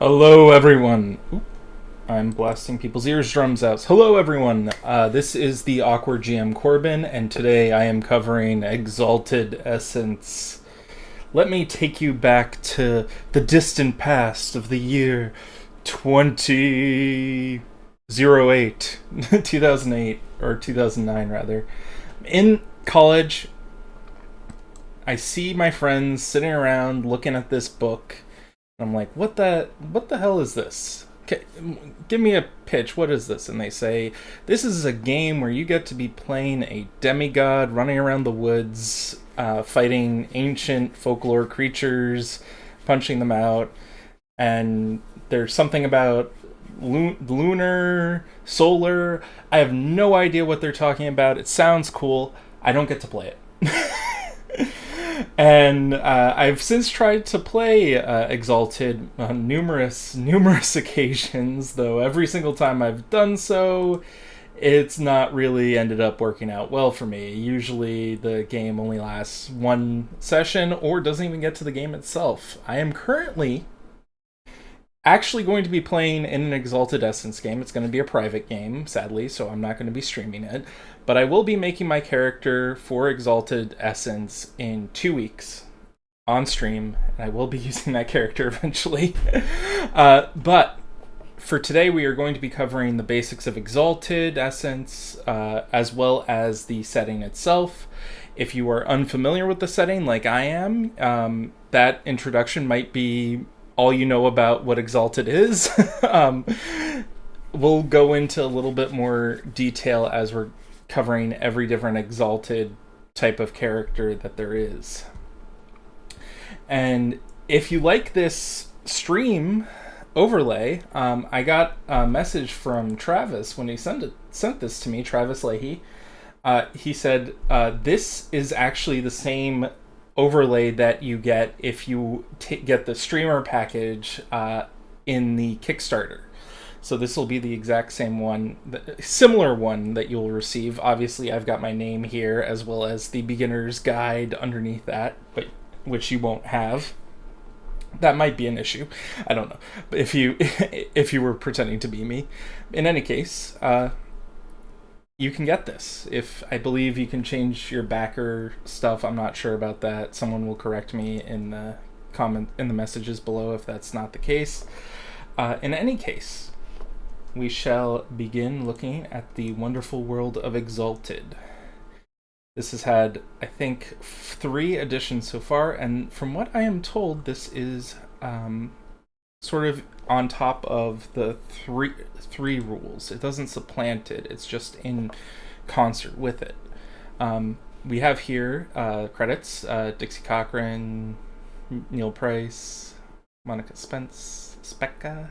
Hello, everyone. Oop, I'm blasting people's eardrums out. Hello, everyone. This is the Awkward GM Corbin, and today I am covering Exalted Essence. Let me take you back to the distant past of the year 2008, 2008, or 2009, rather. In college, I see my friends sitting around looking at this book. I'm like, what the hell is this? Okay, give me a pitch. What is this? And they say, this is a game where you get to be playing a demigod running around the woods, fighting ancient folklore creatures, punching them out. And there's something about lunar, solar. I have no idea what they're talking about. It sounds cool. I don't get to play it. And I've since tried to play Exalted on numerous occasions, though every single time I've done so, it's not really ended up working out well for me. Usually the game only lasts one session or doesn't even get to the game itself. I am currently actually going to be playing in an Exalted Essence game. It's going to be a private game, sadly, so I'm not going to be streaming it. But I will be making my character for Exalted Essence in 2 weeks on stream, and I will be using that character eventually. But for today, we are going to be covering the basics of Exalted Essence, as well as the setting itself. If you are unfamiliar with the setting, like I am, that introduction might be all you know about what Exalted is. We'll go into a little bit more detail as we're covering every different Exalted type of character that there is. And if you like this stream overlay, I got a message from Travis when he sent this to me, Travis Leahy. He said, this is actually the same overlay that you get if you get the streamer package in the Kickstarter. So this will be the exact same one, similar one that you'll receive. Obviously, I've got my name here as well as the beginner's guide underneath that, but which you won't have. That might be an issue. I don't know. But if you were pretending to be me, in any case, you can get this. If I believe you can change your backer stuff, I'm not sure about that. Someone will correct me in the messages below if that's not the case. In any case, we shall begin looking at the wonderful world of Exalted. This has had, I think, 3 editions so far, and from what I am told, this is sort of on top of the three rules. It doesn't supplant it, it's just in concert with it. We have here credits, Dixie Cochran, Neil Price, Monica Specca.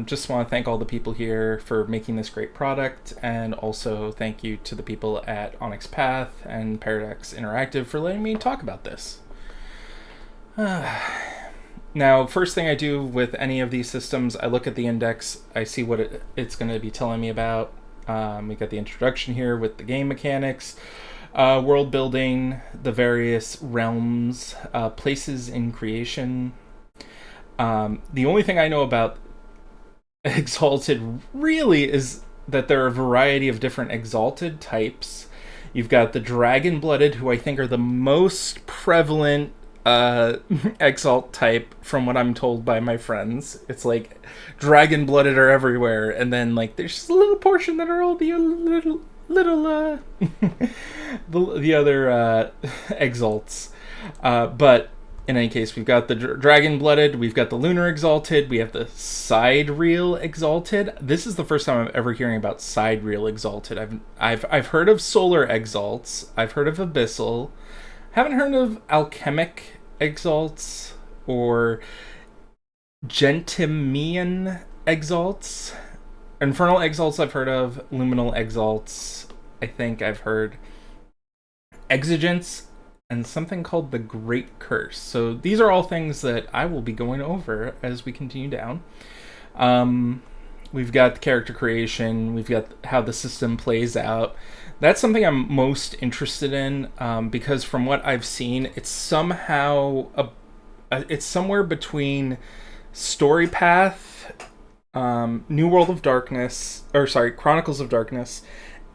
Just want to thank all the people here for making this great product, and also thank you to the people at Onyx Path and Paradox Interactive for letting me talk about this. Now, first thing I do with any of these systems, I look at the index, I see what it's going to be telling me about. We got the introduction here with the game mechanics, world building, the various realms, places in creation. The only thing I know about Exalted really is that there are a variety of different Exalted types. You've got the Dragon-Blooded, who I think are the most prevalent Exalt type from what I'm told by my friends. It's like Dragon-Blooded are everywhere, and then like there's just a little portion that are all the little the other Exalts. But in any case, we've got the Dragon-Blooded, we've got the Lunar Exalted, we have the Sidereal Exalted. This is the first time I'm ever hearing about Sidereal Exalted. I've heard of Solar Exalts, I've heard of Abyssal, haven't heard of Alchemic Exalts or Gentimian Exalts. Infernal Exalts I've heard of, Luminal Exalts I think I've heard, Exigence, and something called the Great Curse. So these are all things that I will be going over as we continue down. We've got the character creation, we've got how the system plays out. That's something I'm most interested in, because from what I've seen, it's somehow it's somewhere between Story Path, New World of Darkness, or sorry, Chronicles of Darkness,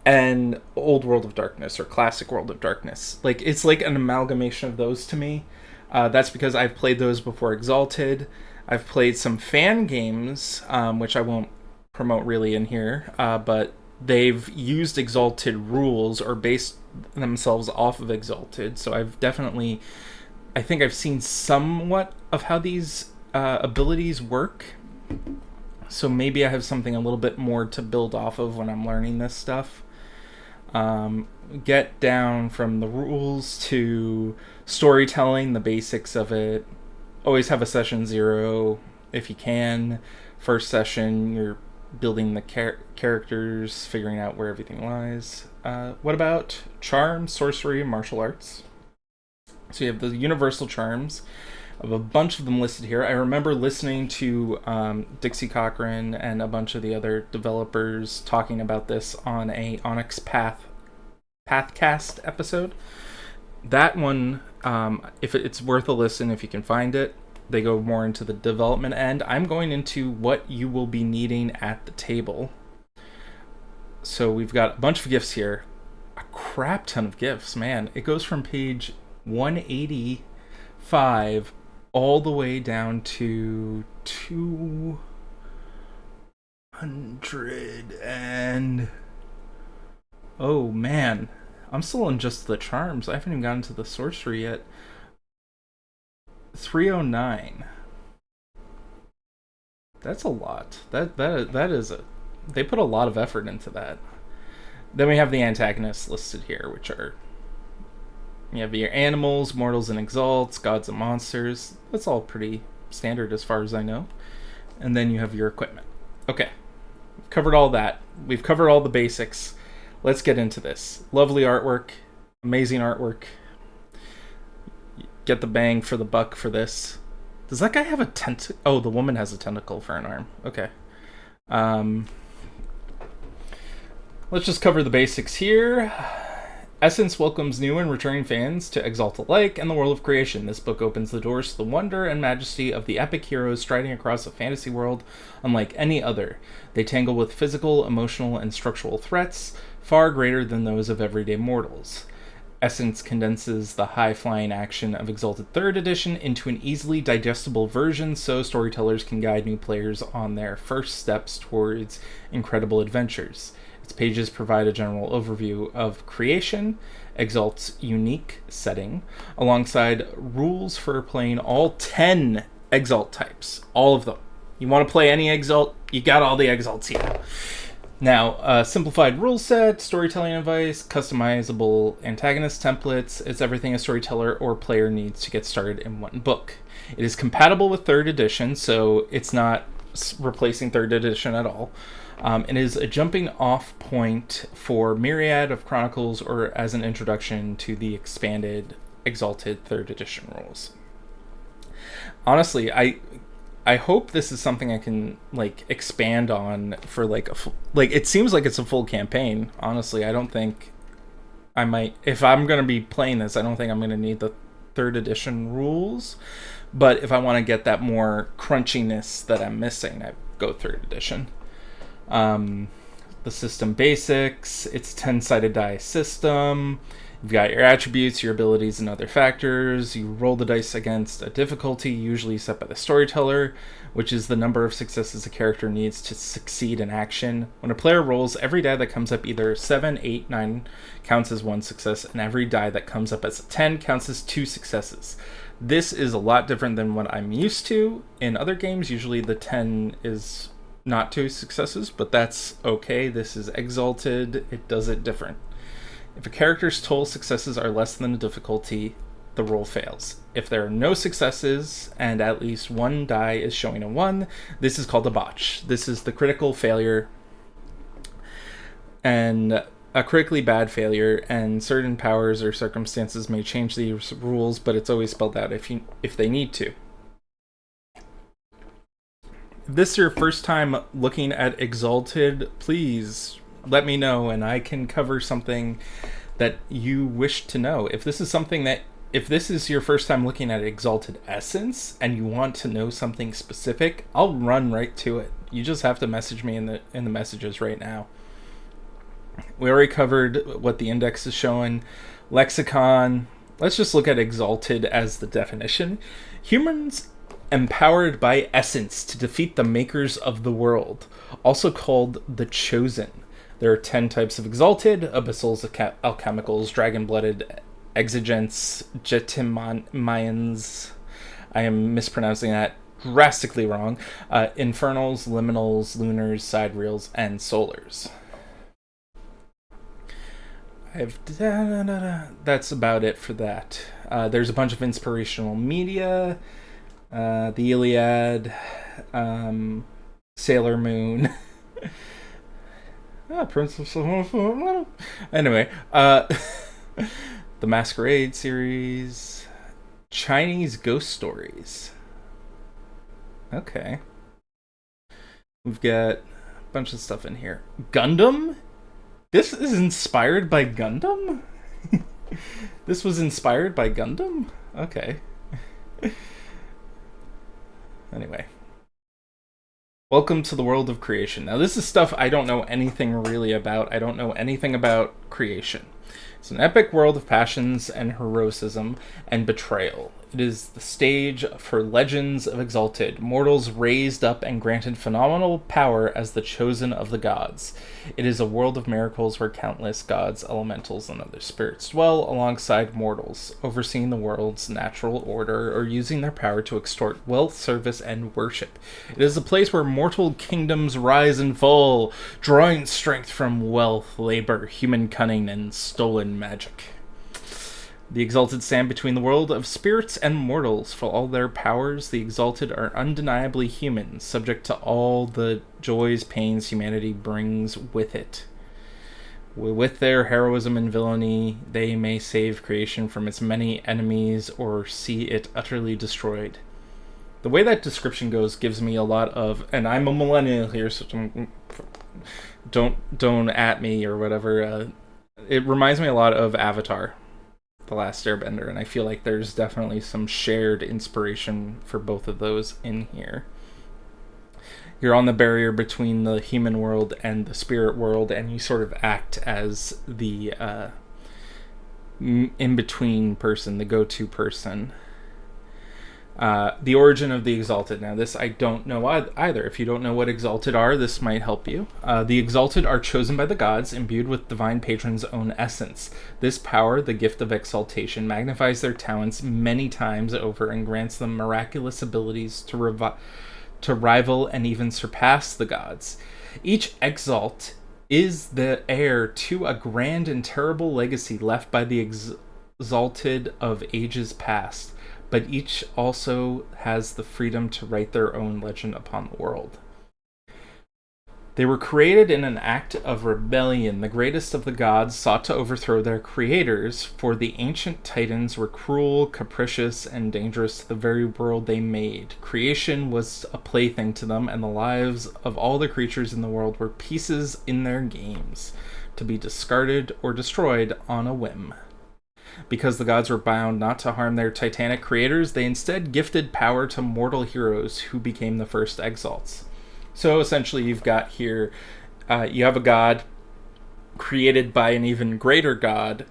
and Old World of Darkness, or Classic World of Darkness. Like, it's like an amalgamation of those to me. That's because I've played those before Exalted. I've played some fan games, which I won't promote really in here, but they've used Exalted rules or based themselves off of Exalted. So I think I've seen somewhat of how these abilities work. So maybe I have something a little bit more to build off of when I'm learning this stuff. Get down from the rules to storytelling, the basics of it. Always have a session 0 if you can. First session, you're building the characters, figuring out where everything lies. What about charm, sorcery, and martial arts? So you have the universal charms. I have a bunch of them listed here. I remember listening to Dixie Cochran and a bunch of the other developers talking about this on a Onyx Pathcast episode. That one, if it's worth a listen if you can find it. They go more into the development end. I'm going into what you will be needing at the table. So we've got a bunch of gifts here. A crap ton of gifts, man. It goes from page 185 all the way down to 200 and... Oh, man. I'm still in just the charms. I haven't even gotten to the sorcery yet. 309. That's a lot. That is a... They put a lot of effort into that. Then we have the antagonists listed here, which are... You have your animals, mortals and exalts, gods and monsters. That's all pretty standard as far as I know. And then you have your equipment. Okay. We've covered all that. We've covered all the basics. Let's get into this. Lovely artwork. Amazing artwork. Get the bang for the buck for this. Does that guy have a tentacle? Oh, the woman has a tentacle for an arm. Okay. Let's just cover the basics here. Essence welcomes new and returning fans to Exalted alike and the world of creation. This book opens the doors to the wonder and majesty of the epic heroes striding across a fantasy world unlike any other. They tangle with physical, emotional, and structural threats far greater than those of everyday mortals. Essence condenses the high-flying action of Exalted 3rd Edition into an easily digestible version so storytellers can guide new players on their first steps towards incredible adventures. Its pages provide a general overview of creation, Exalt's unique setting, alongside rules for playing all 10 Exalt types. All of them. You want to play any Exalt, you got all the Exalts here. Now, simplified rule set, storytelling advice, customizable antagonist templates. It's everything a storyteller or player needs to get started in one book. It is compatible with 3rd edition, so it's not replacing 3rd edition at all. It is a jumping off point for myriad of chronicles or as an introduction to the expanded Exalted 3rd edition rules. Honestly, I hope this is something I can like expand on for like it seems like it's a full campaign. Honestly, I don't think I might, if I'm going to be playing this, I don't think I'm going to need the 3rd edition rules. But if I want to get that more crunchiness that I'm missing, I go 3rd edition. The system basics, it's 10-sided die system. You've got your attributes, your abilities, and other factors. You roll the dice against a difficulty usually set by the storyteller, which is the number of successes a character needs to succeed in action. When a player rolls, every die that comes up either 7, 8, 9 counts as 1 success, and every die that comes up as a 10 counts as 2 successes. This is a lot different than what I'm used to. In other games, usually the 10 is not 2 successes, but that's okay. This is Exalted. It does it different. If a character's total successes are less than the difficulty, the roll fails. If there are no successes and at least one die is showing a 1, this is called a botch. This is the critical failure and a critically bad failure, and certain powers or circumstances may change these rules, but it's always spelled out if they need to. If this is your first time looking at Exalted, please let me know and I can cover something that you wish to know. If this is something that if this is your first time looking at Exalted Essence and you want to know something specific, I'll run right to it. You just have to message me in the messages right now. We already covered what the index is showing. Lexicon. Let's just look at Exalted as the definition. Humans empowered by essence to defeat the makers of the world, also called the Chosen. There are 10 types of Exalted: Abyssals, Alchemicals, Dragon-Blooded, Exigents, Jetimians. I am mispronouncing that drastically wrong. Infernals, Liminals, Lunars, Sidereals, and Solars. That's about it for that. There's a bunch of inspirational media. The Iliad, Sailor Moon. Princess. Anyway, the Masquerade series, Chinese ghost stories. Okay. We've got a bunch of stuff in here. Gundam? This is inspired by Gundam? This was inspired by Gundam? Okay. Anyway. Welcome to the world of creation. Now, this is stuff I don't know anything really about. I don't know anything about creation. It's an epic world of passions and heroism and betrayal. It is the stage for legends of Exalted, mortals raised up and granted phenomenal power as the chosen of the gods. It is a world of miracles where countless gods, elementals, and other spirits dwell alongside mortals, overseeing the world's natural order or using their power to extort wealth, service, and worship. It is a place where mortal kingdoms rise and fall, drawing strength from wealth, labor, human cunning, and stolen magic. The Exalted stand between the world of spirits and mortals. For all their powers, the Exalted are undeniably human, subject to all the joys, pains humanity brings with it. With their heroism and villainy, they may save creation from its many enemies or see it utterly destroyed. The way that description goes gives me a lot of, and I'm a millennial here, so don't at me or whatever. It reminds me a lot of Avatar, The Last Airbender, and I feel like there's definitely some shared inspiration for both of those in here. You're on the barrier between the human world and the spirit world, and you sort of act as the in-between person, the go-to person. The origin of the Exalted. Now, this I don't know either. If you don't know what Exalted are, this might help you. The Exalted are chosen by the gods, imbued with divine patron's own essence. This power, the gift of exaltation, magnifies their talents many times over and grants them miraculous abilities to rival and even surpass the gods. Each Exalt is the heir to a grand and terrible legacy left by the Exalted of ages past, but each also has the freedom to write their own legend upon the world. They were created in an act of rebellion. The greatest of the gods sought to overthrow their creators, for the ancient titans were cruel, capricious, and dangerous to the very world they made. Creation was a plaything to them, and the lives of all the creatures in the world were pieces in their games, to be discarded or destroyed on a whim. Because the gods were bound not to harm their titanic creators, they instead gifted power to mortal heroes who became the first Exalts. So essentially you've got here, you have a god created by an even greater god,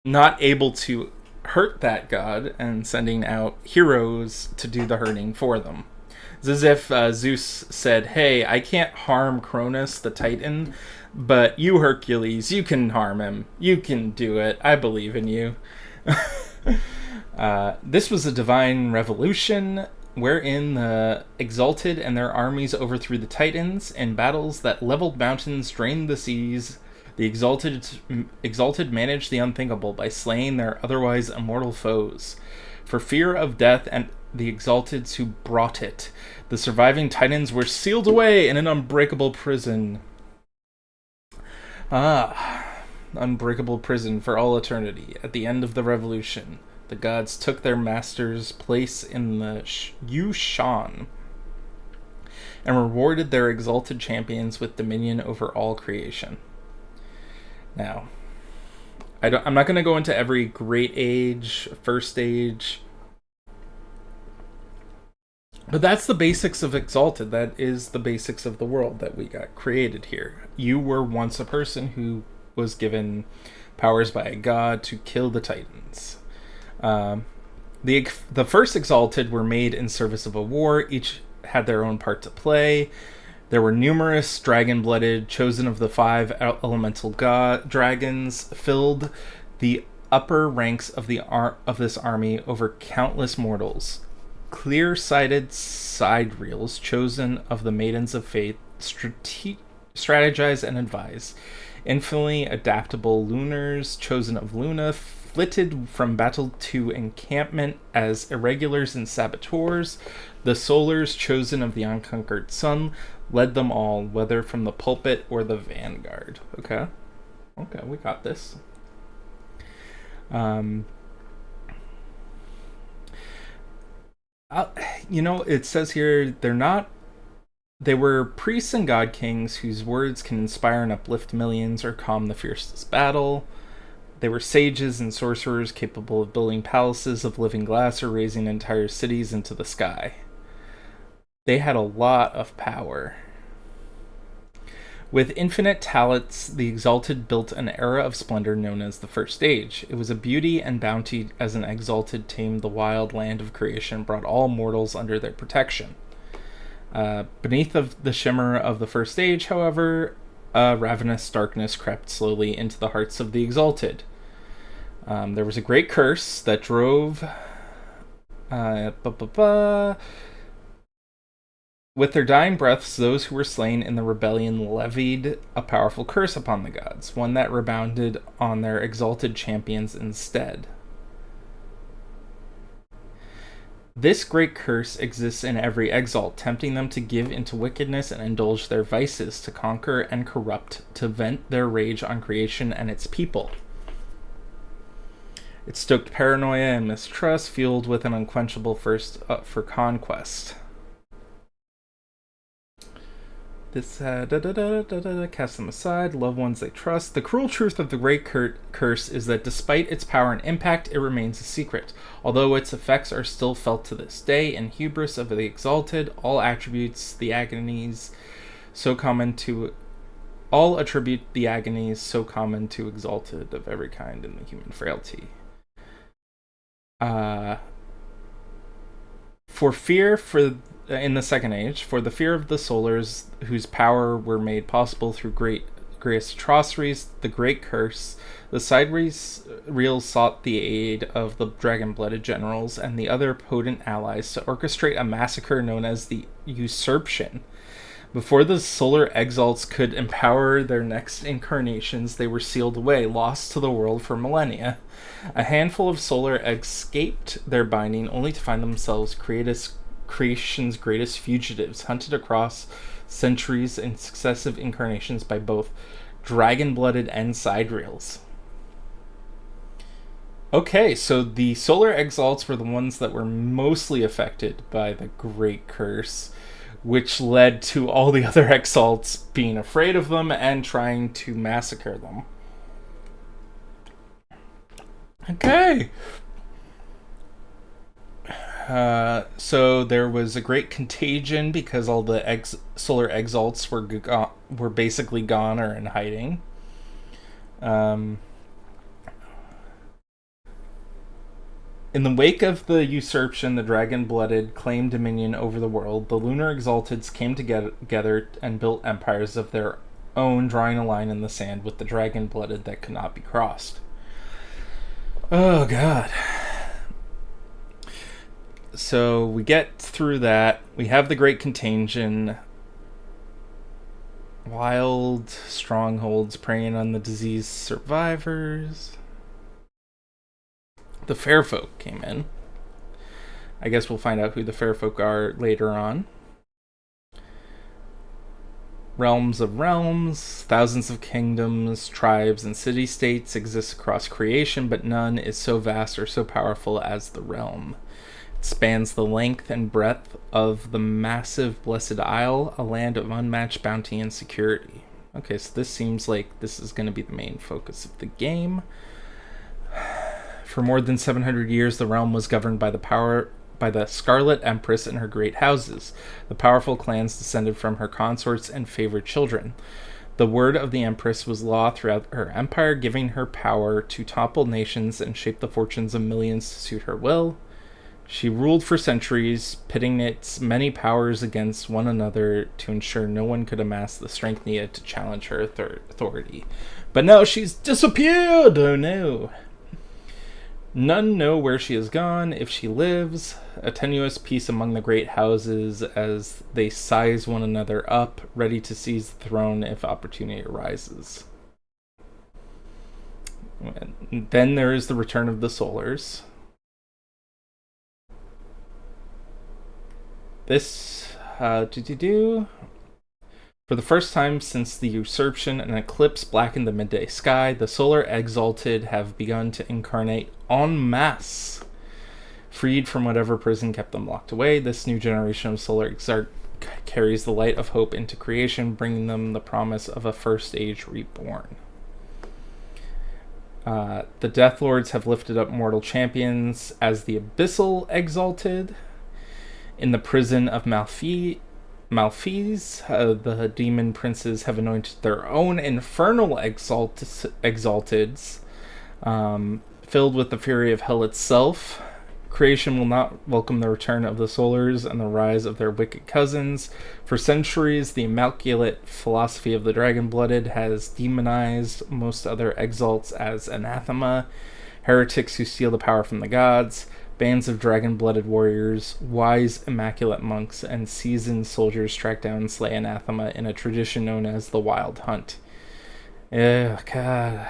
not able to hurt that god, and sending out heroes to do the hurting for them. It's as if Zeus said, hey, I can't harm Cronus the Titan, but you, Hercules, you can harm him. You can do it. I believe in you. This was a divine revolution wherein the Exalted and their armies overthrew the Titans in battles that leveled mountains, drained the seas. The Exalted managed the unthinkable by slaying their otherwise immortal foes. For fear of death and the Exalteds who brought it, the surviving Titans were sealed away in an unbreakable prison. Unbreakable prison for all eternity. At the end of the revolution, the gods took their master's place in the Yushan and rewarded their exalted champions with dominion over all creation. Now, I'm not going to go into every great age, first age, but that's the basics of Exalted. That is the basics of the world that we got created here. You were once a person who was given powers by a god to kill the Titans. Um, the first Exalted were made in service of a war. Each had their own part to play. There were numerous dragon-blooded, chosen of the 5 elemental dragons, filled the upper ranks of this army over countless mortals. Clear-sighted side reels, chosen of the maidens of faith, strategize and advise. Infinitely adaptable lunars, chosen of Luna, flitted from battle to encampment as irregulars and saboteurs. The solars, chosen of the unconquered sun, led them all, whether from the pulpit or the vanguard. Okay, we got this. It says here they were priests and god kings whose words can inspire and uplift millions or calm the fiercest battle. They were sages and sorcerers capable of building palaces of living glass or raising entire cities into the sky. They had a lot of power. With infinite talents, the Exalted built an era of splendor known as the First Age. It was a beauty and bounty as an Exalted tamed the wild land of creation and brought all mortals under their protection. Beneath the shimmer of the First Age, however, a ravenous darkness crept slowly into the hearts of the Exalted. There was a great curse that drove... With their dying breaths, those who were slain in the rebellion levied a powerful curse upon the gods, one that rebounded on their exalted champions instead. This great curse exists in every exalt, tempting them to give into wickedness and indulge their vices, to conquer and corrupt, to vent their rage on creation and its people. It stoked paranoia and mistrust, fueled with an unquenchable thirst for conquest. This cast them aside, love ones they trust. The cruel truth of the great curse is that despite its power and impact, it remains a secret. Although its effects are still felt to this day in hubris of the Exalted, all attribute the agonies so common to Exalted of every kind in the human frailty. In the Second Age, for the fear of the solars, whose power were made possible through great atrocities, the great curse, the side reels sought the aid of the dragon-blooded generals and the other potent allies to orchestrate a massacre known as the usurpation. Before the solar exalts could empower their next incarnations, they were sealed away, lost to the world for millennia. A handful of solar escaped their binding, only to find themselves creation's greatest fugitives, hunted across centuries in successive incarnations by both dragon-blooded and sidereals. Okay, so the solar exalts were the ones that were mostly affected by the Great Curse, which led to all the other exalts being afraid of them and trying to massacre them. Okay. So there was a great contagion because all the solar exalts were basically gone or in hiding. In the wake of the usurpation, the dragon-blooded claimed dominion over the world. The lunar exalteds came together and built empires of their own, drawing a line in the sand with the dragon-blooded that could not be crossed. Oh, God. So we get through that. We have the Great Contagion. Wild strongholds preying on the diseased survivors. The fair folk came in. I guess we'll find out who the fair folk are later on. Realms of realms, thousands of kingdoms, tribes, and city-states exist across creation, but none is so vast or so powerful as the realm. It spans the length and breadth of the massive Blessed Isle, a land of unmatched bounty and security. Okay, so this seems like this is going to be the main focus of the game. For more than 700 years, the realm was governed by the Scarlet Empress and her great houses. The powerful clans descended from her consorts and favored children. The word of the Empress was law throughout her empire, giving her power to topple nations and shape the fortunes of millions to suit her will. She ruled for centuries, pitting its many powers against one another to ensure no one could amass the strength needed to challenge her authority. But now she's disappeared! Oh no. None know where she has gone, if she lives. A tenuous peace among the great houses as they size one another up, ready to seize the throne if opportunity arises. And then there is the return of the Solars. This, For the first time since the usurpation, an eclipse blackened the midday sky. The Solar Exalted have begun to incarnate en masse, freed from whatever prison kept them locked away. This new generation of Solar Exalt carries the light of hope into creation, bringing them the promise of a first age reborn. The Death Lords have lifted up mortal champions as the Abyssal Exalted. In the prison of Malphys, the demon princes have anointed their own infernal exalteds, filled with the fury of hell itself. Creation will not welcome the return of the Solars and the rise of their wicked cousins. For centuries, the immaculate philosophy of the dragon-blooded has demonized most other exalts as anathema, heretics who steal the power from the gods. Bands of dragon-blooded warriors, wise, immaculate monks, and seasoned soldiers track down and slay anathema in a tradition known as the Wild Hunt. God.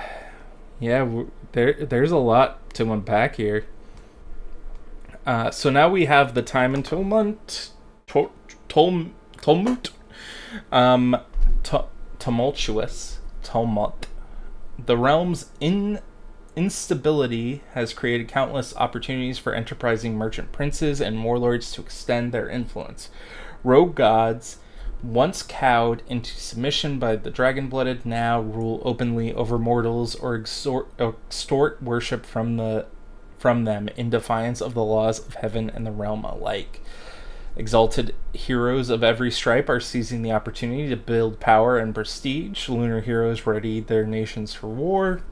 Yeah, there's a lot to unpack here. So now we have the time and tumult. Tumult. The realm's instability has created countless opportunities for enterprising merchant princes and warlords to extend their influence. Rogue gods, once cowed into submission by the dragon-blooded, now rule openly over mortals or extort worship from them in defiance of the laws of heaven and the realm alike. Exalted heroes of every stripe are seizing the opportunity to build power and prestige. Lunar heroes ready their nations for war.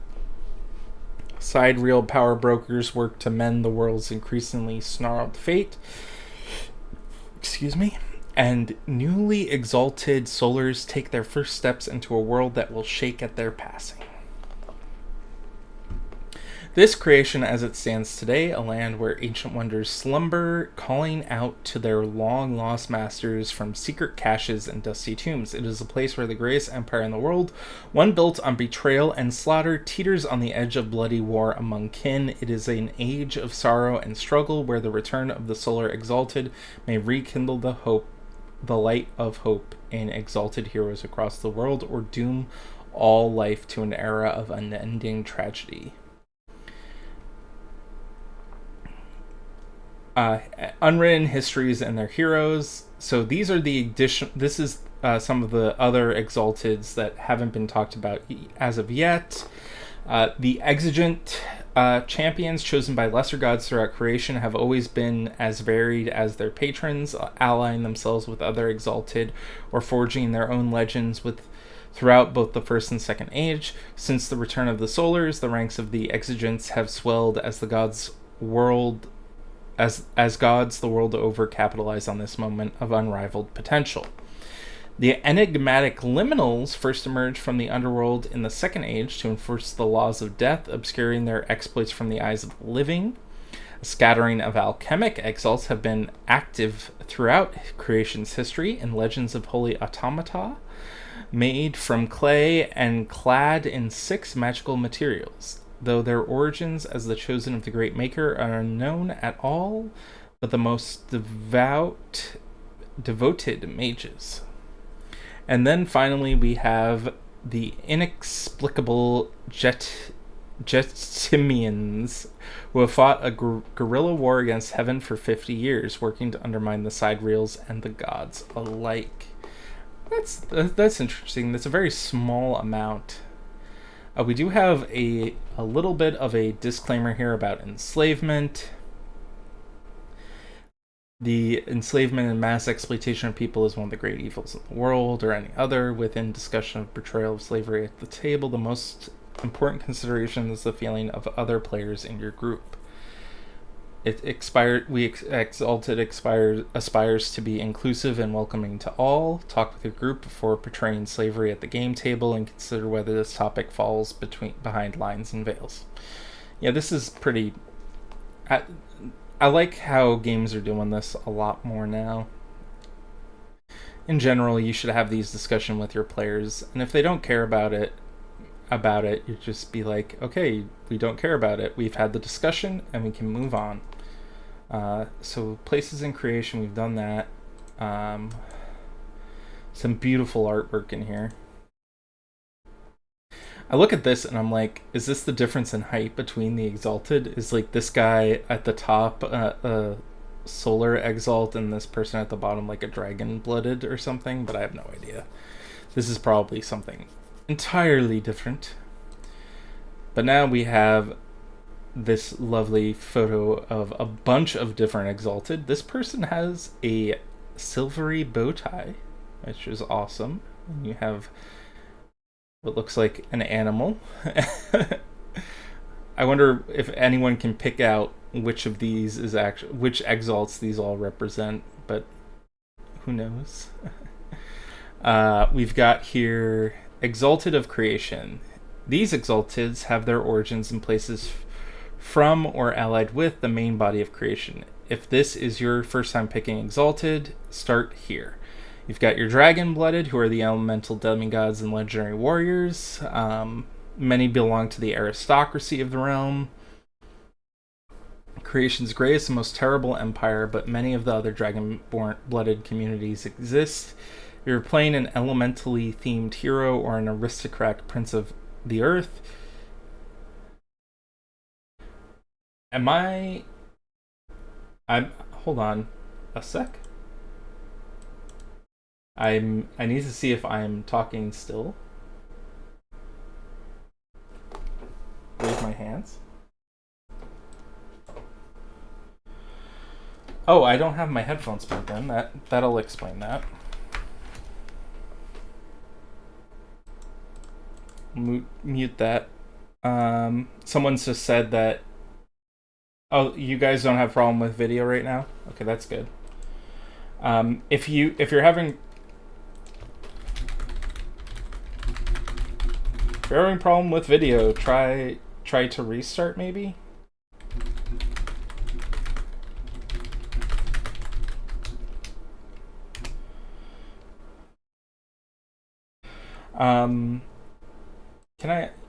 Sidereal power brokers work to mend the world's increasingly snarled fate. And newly exalted Solars take their first steps into a world that will shake at their passing. This creation as it stands today, a land where ancient wonders slumber, calling out to their long-lost masters from secret caches and dusty tombs. It is a place where the greatest empire in the world, one built on betrayal and slaughter, teeters on the edge of bloody war among kin. It is an age of sorrow and struggle where the return of the Solar Exalted may rekindle the light of hope in exalted heroes across the world, or doom all life to an era of unending tragedy. Unwritten histories and their heroes. So these are the addition. This is some of the other exalteds that haven't been talked about as of yet. The exigent champions chosen by lesser gods throughout creation have always been as varied as their patrons, allying themselves with other exalted or forging their own legends throughout both the first and second age. Since the return of the Solars, the ranks of the exigents have swelled as the gods the world over capitalize on this moment of unrivaled potential. The enigmatic liminals first emerged from the underworld in the Second Age to enforce the laws of death, obscuring their exploits from the eyes of the living. A scattering of alchemic exalts have been active throughout creation's history in legends of holy automata, made from clay and clad in 6 magical materials. Though their origins as the chosen of the Great Maker are unknown at all, but the most devoted mages. And then finally we have the inexplicable Jetimians, who have fought a guerrilla war against heaven for 50 years, working to undermine the sidereals and the gods alike. That's interesting. That's a very small amount. We do have a little bit of a disclaimer here about enslavement. The enslavement and mass exploitation of people is one of the great evils of the world, or any other. Within discussion of portrayal of slavery at the table, the most important consideration is the feeling of other players in your group. Exalted aspires to be inclusive and welcoming to all. Talk with your group before portraying slavery at the game table, and consider whether this topic falls behind lines and veils. Yeah, this is pretty. I like how games are doing this a lot more now. In general, you should have these discussions with your players, and if they don't care about it, you just be like, okay, we don't care about it. We've had the discussion, and we can move on. So places in creation, we've done that. Some beautiful artwork in here. I look at this and I'm like, is this the difference in height between the Exalted? Is like this guy at the top solar exalt, and this person at the bottom like a dragon blooded or something? But I have no idea. This is probably something entirely different. But now we have this lovely photo of a bunch of different Exalted. This person has a silvery bow tie, which is awesome. And you have what looks like an animal. I wonder if anyone can pick out which of these is actually which exalts these all represent, but who knows? We've got here Exalted of Creation. These Exalteds have their origins in places from or allied with the main body of creation. If this is your first time picking Exalted, start here. You've got your dragon-blooded, who are the elemental demigods and legendary warriors. Many belong to the aristocracy of the realm. Creation's greatest and most terrible empire, but many of the other dragon-blooded communities exist. If you're playing an elementally themed hero or an aristocrat prince of the earth. I'm hold on a sec. I need to see if I'm talking still. Wave my hands. Oh, I don't have my headphones plugged in. That'll explain that. Mute that. Someone just said that. Oh, you guys don't have a problem with video right now? Okay, that's good. If you're having a problem with video, try to restart maybe.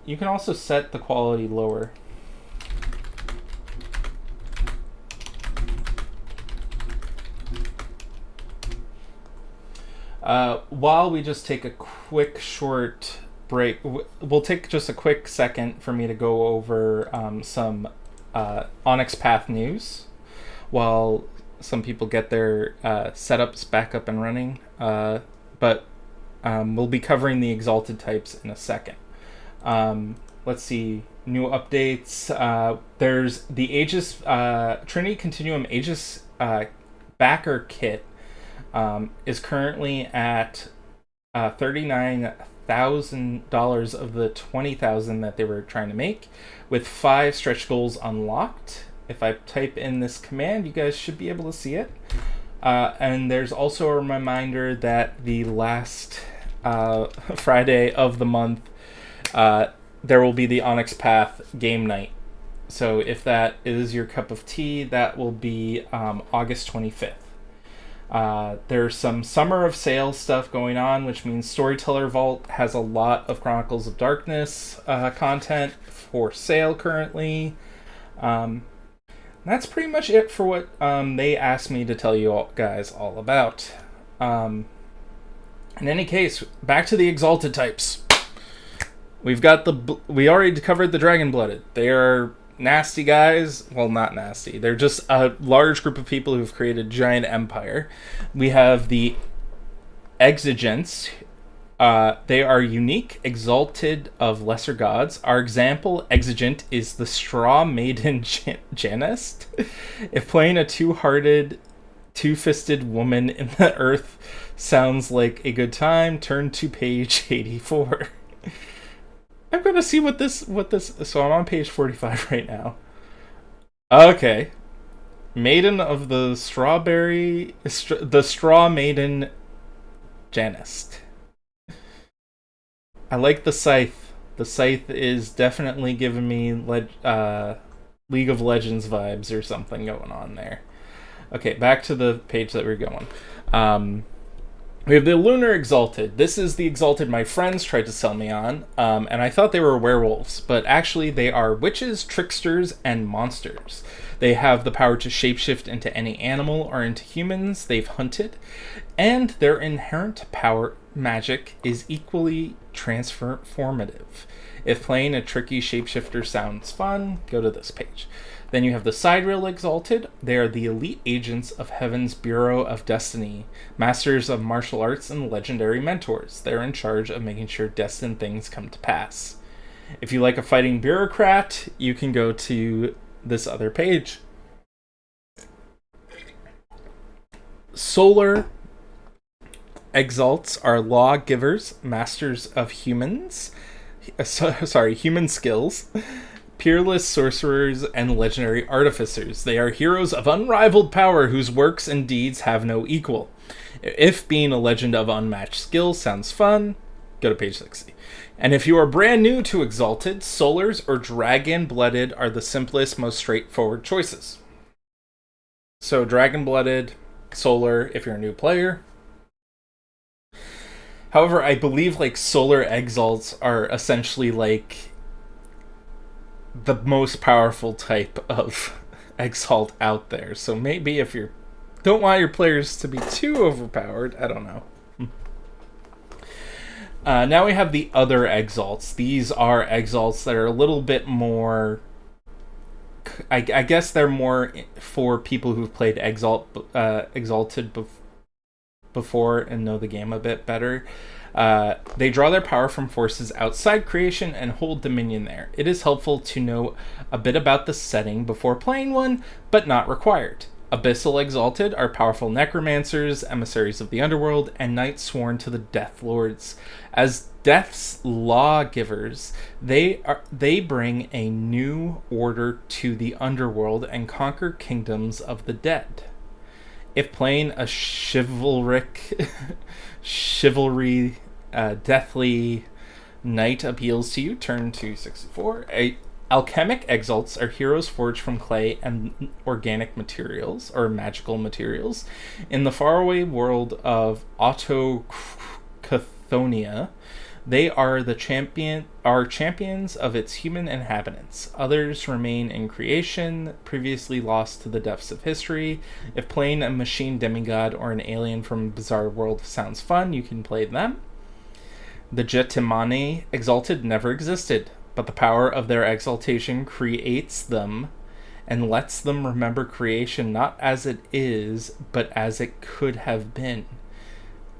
You can also set the quality lower. While we just take a quick short break, we'll take just a quick second for me to go over some Onyx Path news while some people get their setups back up and running. But we'll be covering the Exalted types in a second. Let's see, new updates. There's the Aegis Trinity Continuum Aegis backer kit is currently at $39,000 of the $20,000 that they were trying to make, with 5 stretch goals unlocked. If I type in this command, you guys should be able to see it. And there's also a reminder that the last Friday of the month, there will be the Onyx Path game night. So if that is your cup of tea, that will be August 25th. There's some Summer of Sale stuff going on, which means Storyteller Vault has a lot of Chronicles of Darkness content for sale currently. That's pretty much it for what they asked me to tell you guys all about. In any case, back to the Exalted types. We already covered the Dragon-Blooded. They are nasty guys. Well, not nasty. They're just a large group of people who've created a giant empire. We have the Exigents, They are unique, exalted of lesser gods. Our example, exigent, is the straw maiden Janist. If playing a two-hearted, two-fisted woman in the earth sounds like a good time, turn to page 84. I'm gonna see what this. So I'm on page 45 right now. Okay, Maiden of the the Straw Maiden Janist. I like the scythe. The scythe is definitely giving me League of Legends vibes or something going on there. Okay, back to the page that we're going. We have the Lunar Exalted. This is the Exalted my friends tried to sell me on, and I thought they were werewolves, but actually they are witches, tricksters, and monsters. They have the power to shapeshift into any animal or into humans they've hunted, and their inherent power magic is equally transformative. If playing a tricky shapeshifter sounds fun, go to this page. Then you have the Sidereal Exalted. They are the elite agents of Heaven's Bureau of Destiny, masters of martial arts and legendary mentors. They're in charge of making sure destined things come to pass. If you like a fighting bureaucrat, you can go to this other page. Solar Exalts are lawgivers, masters of humans. Human skills. Peerless sorcerers and legendary artificers. They are heroes of unrivaled power whose works and deeds have no equal. If being a legend of unmatched skill sounds fun, go to page 60. And if you are brand new to Exalted, Solars or Dragon-Blooded are the simplest, most straightforward choices. So Dragon-Blooded, Solar if you're a new player. However, I believe Solar Exalts are essentially the most powerful type of Exalt out there. So maybe if you don't want your players to be too overpowered, I don't know. Now we have the other Exalts. These are Exalts that are a little bit more... I guess they're more for people who've played Exalted before and know the game a bit better. They draw their power from forces outside creation and hold dominion there. It is helpful to know a bit about the setting before playing one, but not required. Abyssal Exalted are powerful necromancers, emissaries of the underworld, and knights sworn to the Death Lords. As Death's lawgivers, they bring a new order to the underworld and conquer kingdoms of the dead. If playing a chivalry, deathly knight appeals to you, turn to 64. Alchemic Exalts are heroes forged from clay and organic materials, or magical materials. In the faraway world of Autochthonia, they are champions of its human inhabitants. Others remain in creation, previously lost to the depths of history. If playing a machine demigod or an alien from a bizarre world sounds fun, you can play them. The Jetimani Exalted never existed, but the power of their exaltation creates them and lets them remember creation not as it is, but as it could have been.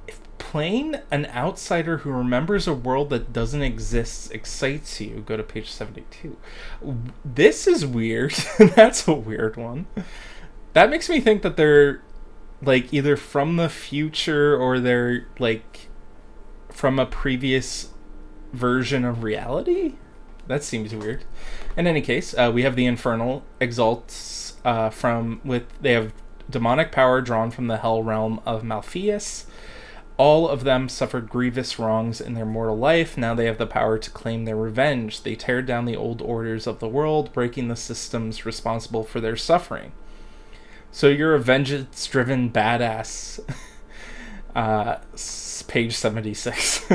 If playing an outsider who remembers a world that doesn't exist excites you, go to page 72. This is weird. That's a weird one. That makes me think that they're either from the future or they're from a previous version of reality. That seems weird. In any case, we have the Infernal Exalts they have demonic power drawn from the hell realm of Malpheus. All of them suffered grievous wrongs in their mortal life. Now they have the power to claim their revenge. They tear down the old orders of the world, breaking the systems responsible for their suffering. So you're a vengeance-driven badass. Page 76.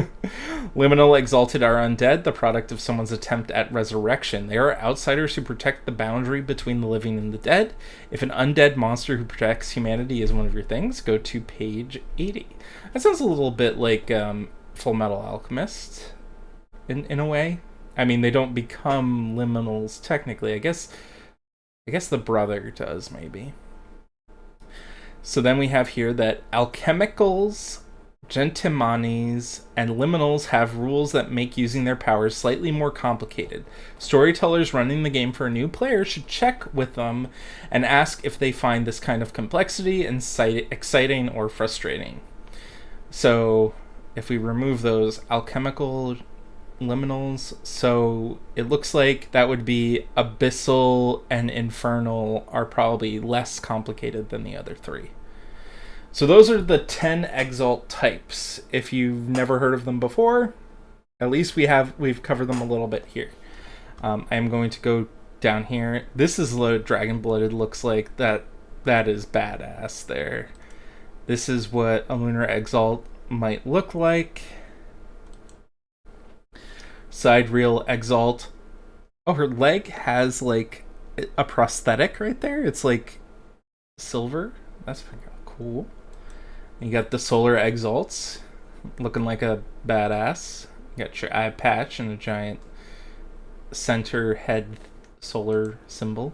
Liminal Exalted are undead, the product of someone's attempt at resurrection. They are outsiders who protect the boundary between the living and the dead. If an undead monster who protects humanity is one of your things, go to page 80. That sounds a little bit like Full Metal Alchemist, in a way. I mean, they don't become liminals technically. I guess the brother does, maybe. So then we have here that alchemicals Gentimanes and liminals have rules that make using their powers slightly more complicated. Storytellers running the game for a new player should check with them and ask if they find this kind of complexity exciting or frustrating. So, if we remove those alchemical liminals, so it looks like that would be abyssal and infernal are probably less complicated than the other three. So those are the 10 Exalt types. If you've never heard of them before, at least we've covered them a little bit here. I am going to go down here. This is what Dragon Blooded looks like. That is badass there. This is what a Lunar Exalt might look like. Side Reel Exalt. Oh, her leg has like a prosthetic right there. It's like silver. That's pretty cool. You got the Solar Exalts, looking like a badass. You got your eye patch and a giant center head solar symbol.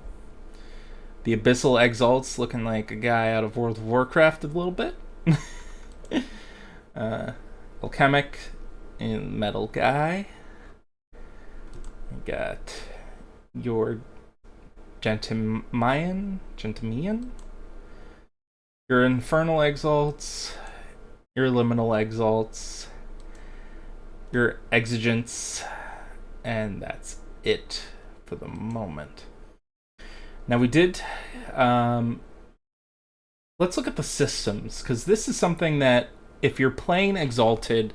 The Abyssal Exalts, looking like a guy out of World of Warcraft a little bit. Alchemic and metal guy. You got your Gentimian. Your Infernal Exalts, your Liminal Exalts, your Exigents, and that's it for the moment. Now we did, let's look at the systems, because this is something that, if you're playing Exalted,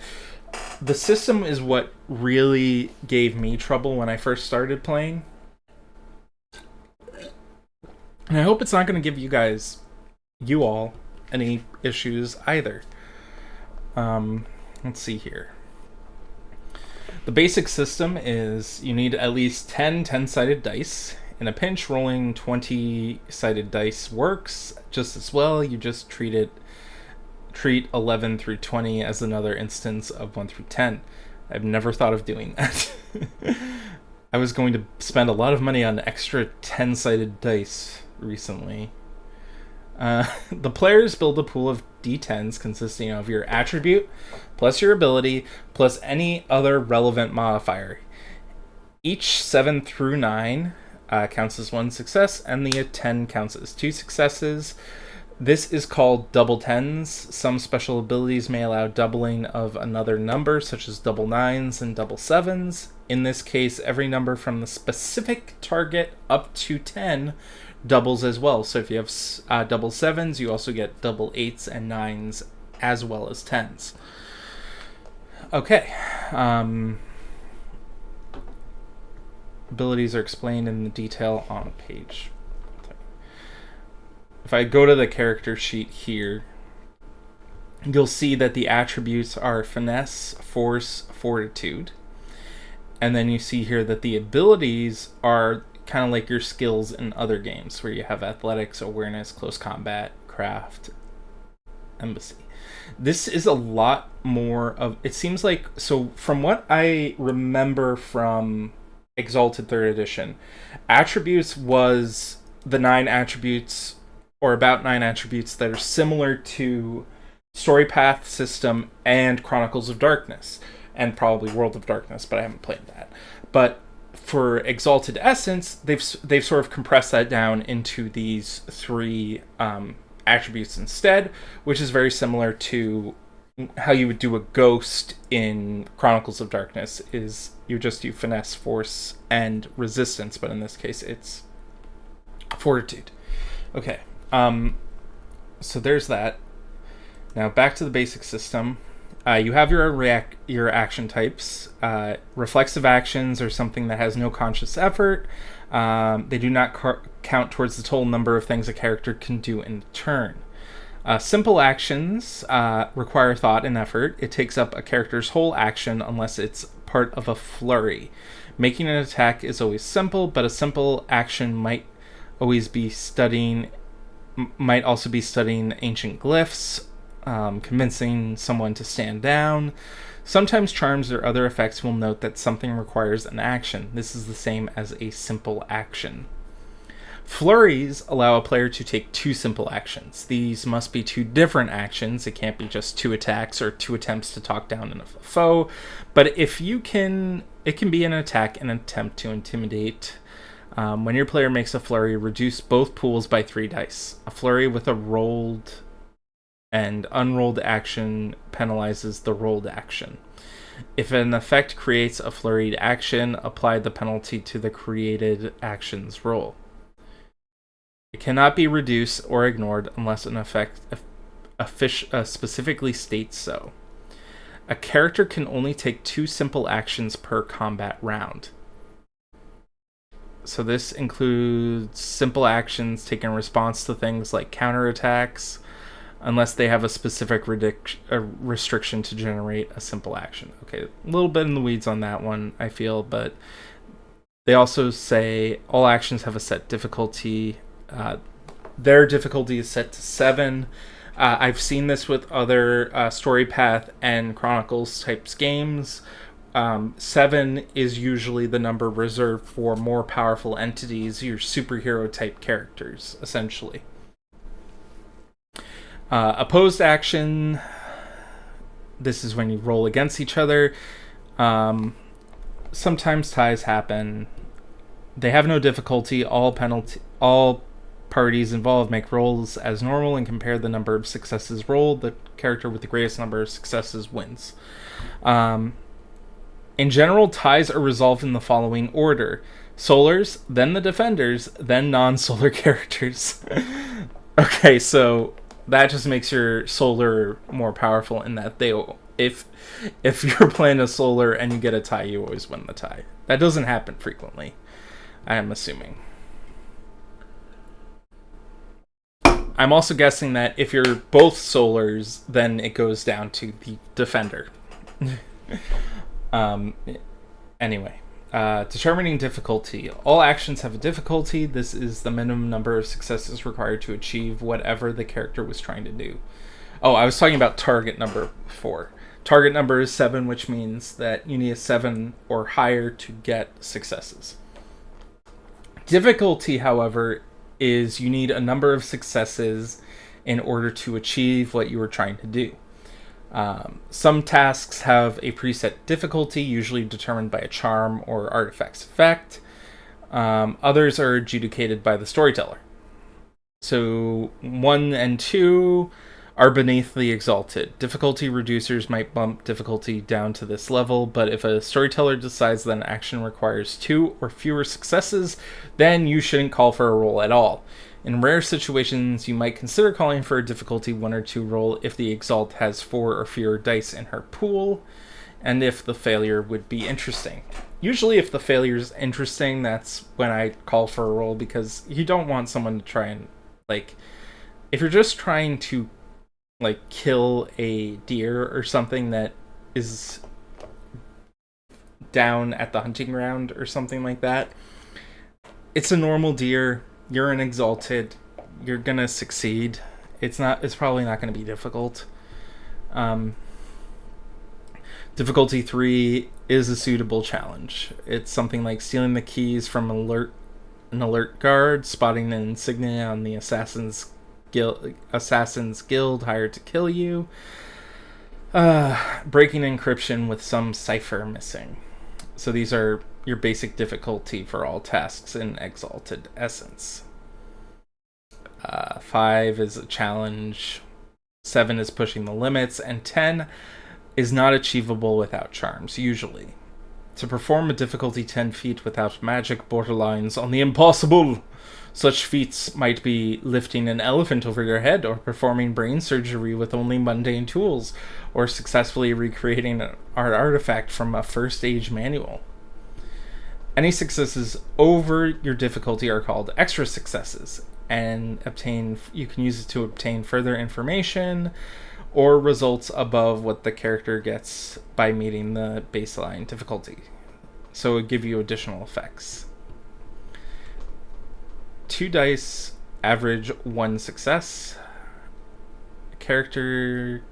the system is what really gave me trouble when I first started playing. And I hope it's not going to give you all any issues either. Let's see here. The basic system is you need at least 10 10-sided dice. In a pinch, rolling 20-sided dice works just as well. You just treat 11 through 20 as another instance of 1 through 10. I've never thought of doing that. I was going to spend a lot of money on extra 10-sided dice recently. The players build a pool of d10s consisting of your attribute plus your ability plus any other relevant modifier. Each 7 through 9 counts as 1 success, and the 10 counts as 2 successes. This is called double 10s. Some special abilities may allow doubling of another number, such as double 9s and double 7s. In this case, every number from the specific target up to 10 doubles as well. So if you have double 7s, you also get double 8s and 9s as well as 10s. Okay. Abilities are explained in the detail on a page. If I go to the character sheet here, you'll see that the attributes are finesse, force, fortitude. And then you see here that the abilities are kind of like your skills in other games where you have athletics, awareness, close combat, craft, embassy. This is a lot more of, it seems like, so from what I remember from Exalted 3rd Edition, attributes was the 9 attributes, or about 9 attributes that are similar to Story Path system and Chronicles of Darkness, and probably World of Darkness, but I haven't played that. But for Exalted Essence, they've sort of compressed that down into these 3 attributes instead, which is very similar to how you would do a ghost in Chronicles of Darkness. Is you just do finesse, force, and resistance, but in this case it's fortitude. Okay, so there's that. Now back to the basic system. You have your action types. Reflexive actions are something that has no conscious effort. They do not count towards the total number of things a character can do in a turn. Simple actions require thought and effort. It takes up a character's whole action unless it's part of a flurry. Making an attack is always simple, but a simple action might also be studying ancient glyphs, convincing someone to stand down. Sometimes charms or other effects will note that something requires an action. This is the same as a simple action. Flurries allow a player to take two simple actions. These must be two different actions. It can't be just two attacks or two attempts to talk down a foe. But if you can, it can be an attack and an attempt to intimidate. When your player makes a flurry, reduce both pools by 3 dice. A flurry with a rolled and unrolled action penalizes the rolled action. If an effect creates a flurried action, apply the penalty to the created action's roll. It cannot be reduced or ignored unless an effect specifically states so. A character can only take 2 simple actions per combat round. So this includes simple actions taken in response to things like counterattacks, unless they have a specific restriction to generate a simple action. Okay, a little bit in the weeds on that one, I feel, but they also say all actions have a set difficulty. Their difficulty is set to 7. I've seen this with other Story Path and Chronicles types games. 7 is usually the number reserved for more powerful entities, your superhero type characters, essentially. Opposed action. This is when you roll against each other. Sometimes ties happen. They have no difficulty. All parties involved make rolls as normal and compare the number of successes rolled. The character with the greatest number of successes wins. In general, ties are resolved in the following order: Solars, then the defenders, then non-solar characters. Okay, so that just makes your solar more powerful in that if you're playing a solar and you get a tie, you always win the tie. That doesn't happen frequently, I am assuming. I'm also guessing that if you're both solars, then it goes down to the defender. Anyway, determining difficulty. All actions have a difficulty. This is the minimum number of successes required to achieve whatever the character was trying to do. Oh, I was talking about target number 4. Target number is 7, which means that you need a 7 or higher to get successes. Difficulty, however, is you need a number of successes in order to achieve what you were trying to do. Some tasks have a preset difficulty, usually determined by a charm or artifact's effect. Others are adjudicated by the storyteller. So 1 and 2 are beneath the Exalted. Difficulty reducers might bump difficulty down to this level, but if a storyteller decides that an action requires 2 or fewer successes, then you shouldn't call for a roll at all. In rare situations, you might consider calling for a difficulty 1 or 2 roll if the Exalt has 4 or fewer dice in her pool, and if the failure would be interesting. Usually if the failure is interesting, that's when I call for a roll, because you don't want someone to try and, if you're just trying to, kill a deer or something that is down at the hunting ground or something like that, it's a normal deer. You're an Exalted. You're gonna succeed. It's probably not gonna be difficult. Difficulty 3 is a suitable challenge. It's something like stealing the keys from an alert guard, spotting an insignia on the Assassin's Guild hired to kill you, breaking encryption with some cipher missing. So these are your basic difficulty for all tasks in Exalted Essence. 5 is a challenge, 7 is pushing the limits, and 10 is not achievable without charms, usually. To perform a difficulty 10 feat without magic borderlines on the impossible. Such feats might be lifting an elephant over your head, or performing brain surgery with only mundane tools, or successfully recreating an artifact from a first age manual. Any successes over your difficulty are called extra successes, and you can use it to obtain further information or results above what the character gets by meeting the baseline difficulty. So it would give you additional effects. 2 dice, average 1 success. Character.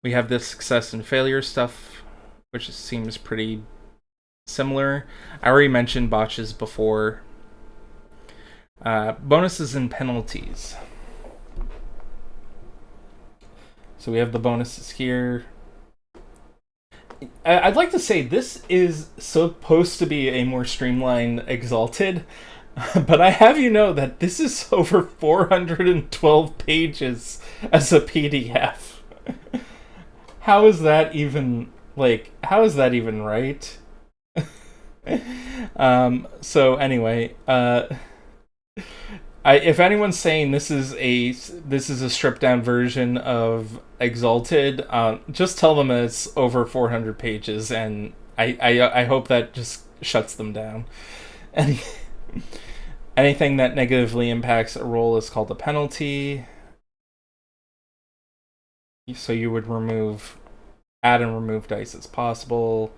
We have this success and failure stuff, which seems pretty similar. I already mentioned botches before. Bonuses and penalties. So we have the bonuses here. I'd like to say this is supposed to be a more streamlined Exalted, but I have you know that this is over 412 pages as a PDF. How is that even, how is that even right? So anyway, if anyone's saying this is a stripped down version of Exalted, just tell them it's over 400 pages, and I hope that just shuts them down. Anything that negatively impacts a roll is called a penalty. So you would add and remove dice as possible.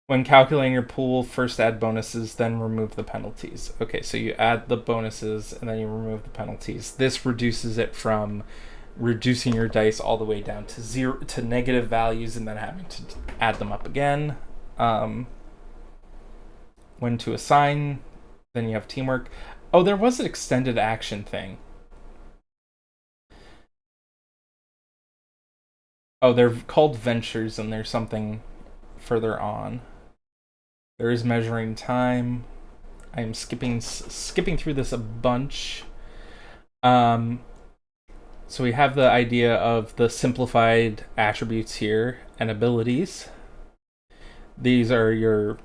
When calculating your pool, first add bonuses, then remove the penalties. Okay, so you add the bonuses and then you remove the penalties. This reduces it from reducing your dice all the way down to zero to negative values and then having to add them up again. When to assign, then you have teamwork. Oh, there was an extended action thing. Oh, they're called ventures, and there's something further on. There is measuring time. I am skipping through this a bunch. So we have the idea of the simplified attributes here and abilities. These are your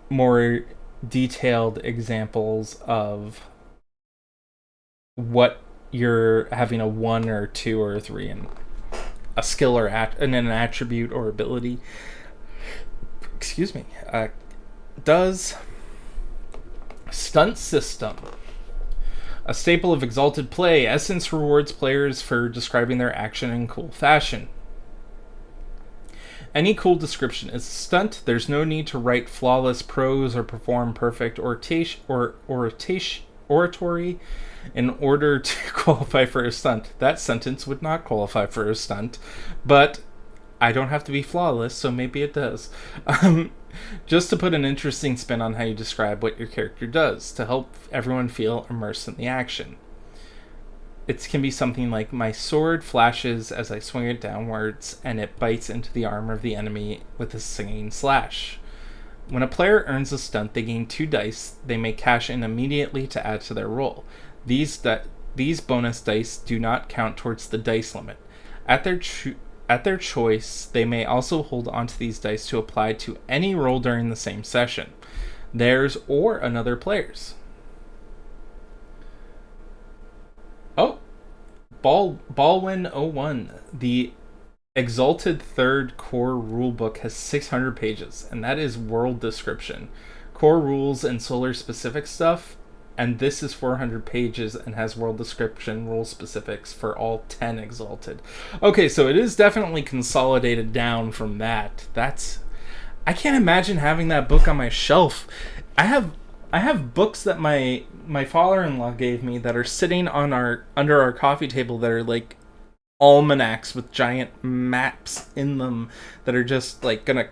more detailed examples of what you're having a 1 or 2 or 3 in a skill or an attribute or ability. Excuse me. Does Stunts system. A staple of Exalted play, Essence rewards players for describing their action in cool fashion. Any cool description is a stunt. There's no need to write flawless prose or perform perfect oratory in order to qualify for a stunt. That sentence would not qualify for a stunt, but I don't have to be flawless, so maybe it does. Just to put an interesting spin on how you describe what your character does, to help everyone feel immersed in the action. It can be something like, my sword flashes as I swing it downwards, and it bites into the armor of the enemy with a singing slash. When a player earns a stunt, they gain 2 dice they may cash in immediately to add to their roll. These bonus dice do not count towards the dice limit. At their choice, they may also hold onto these dice to apply to any roll during the same session, theirs or another player's. Oh, Baldwin 01. The Exalted 3rd core rulebook has 600 pages, and that is world description, core rules, and solar specific stuff. And this is 400 pages and has world description, rule specifics for all 10 Exalted. Okay, so it is definitely consolidated down from that. I can't imagine having that book on my shelf. I have books that my father-in-law gave me that are sitting on under our coffee table that are like almanacs with giant maps in them that are just like gonna,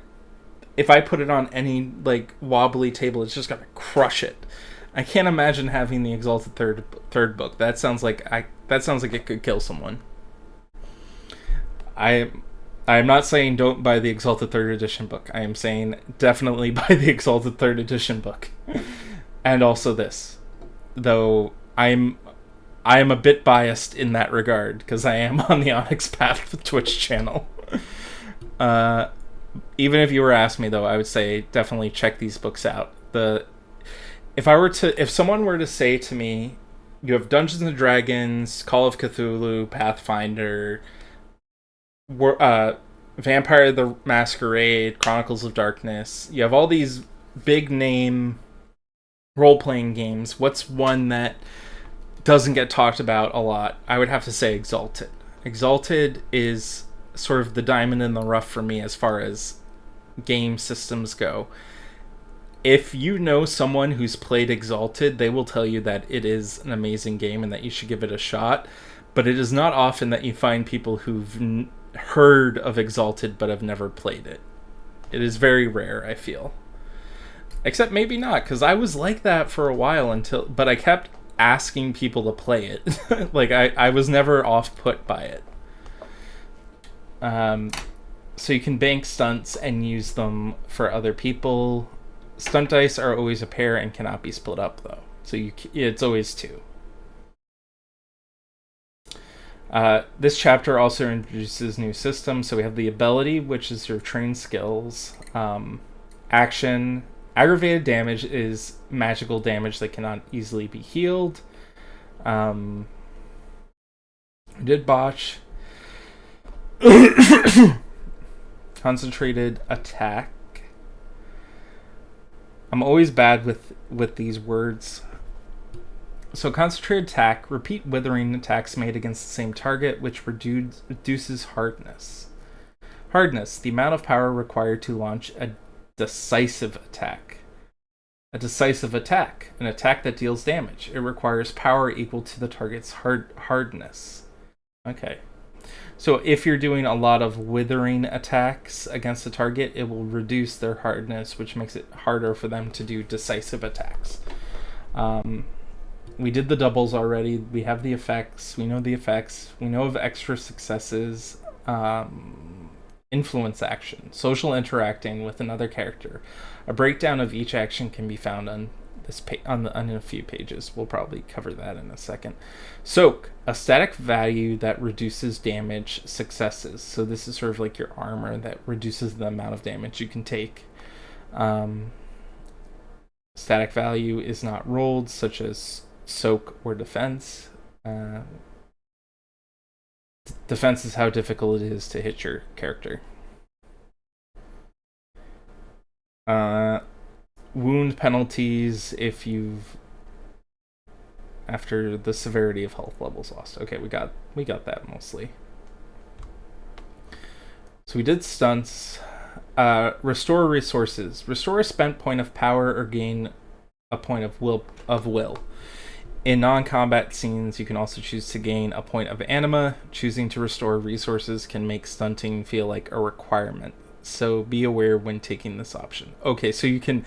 if I put it on any like wobbly table, it's just gonna crush it. I can't imagine having the Exalted third book. That sounds like it could kill someone. I am not saying don't buy the Exalted 3rd edition book. I am saying definitely buy the Exalted 3rd edition book. And also this. Though I am a bit biased in that regard because I am on the Onyx Path Twitch channel. Even if you were asked me though, I would say definitely check these books out. If someone were to say to me, you have Dungeons and Dragons, Call of Cthulhu, Pathfinder, Vampire the Masquerade, Chronicles of Darkness, you have all these big name role-playing games, what's one that doesn't get talked about a lot? I would have to say Exalted. Exalted is sort of the diamond in the rough for me as far as game systems go. If you know someone who's played Exalted, they will tell you that it is an amazing game and that you should give it a shot. But it is not often that you find people who've heard of Exalted but have never played it. It is very rare, I feel. Except maybe not, because I was like that for a while but I kept asking people to play it. Like, I was never off-put by it. So you can bank stunts and use them for other people. Stunt dice are always a pair and cannot be split up, though. So it's always 2. This chapter also introduces new systems. So we have the ability, which is your trained skills. Action. Aggravated damage is magical damage that cannot easily be healed. I did botch. Concentrated attack. I'm always bad with these words. So concentrated attack, repeat withering attacks made against the same target, which reduces hardness. Hardness, the amount of power required to launch a decisive attack. A decisive attack, an attack that deals damage. It requires power equal to the target's hardness. Okay. So if you're doing a lot of withering attacks against a target, it will reduce their hardness, which makes it harder for them to do decisive attacks. We did the doubles already. We have the effects. We know the effects. We know of extra successes. Influence action. Social interacting with another character. A breakdown of each action can be found on this on a few pages. We'll probably cover that in a second. Soak. A static value that reduces damage successes. So this is sort of like your armor that reduces the amount of damage you can take. Static value is not rolled, such as soak or defense. Defense is how difficult it is to hit your character. Wound penalties if you've after the severity of health levels lost. Okay, we got that mostly. So we did stunts. Restore resources. Restore a spent point of power or gain a point of will. In non-combat scenes, you can also choose to gain a point of anima. Choosing to restore resources can make stunting feel like a requirement. So be aware when taking this option. Okay, so you can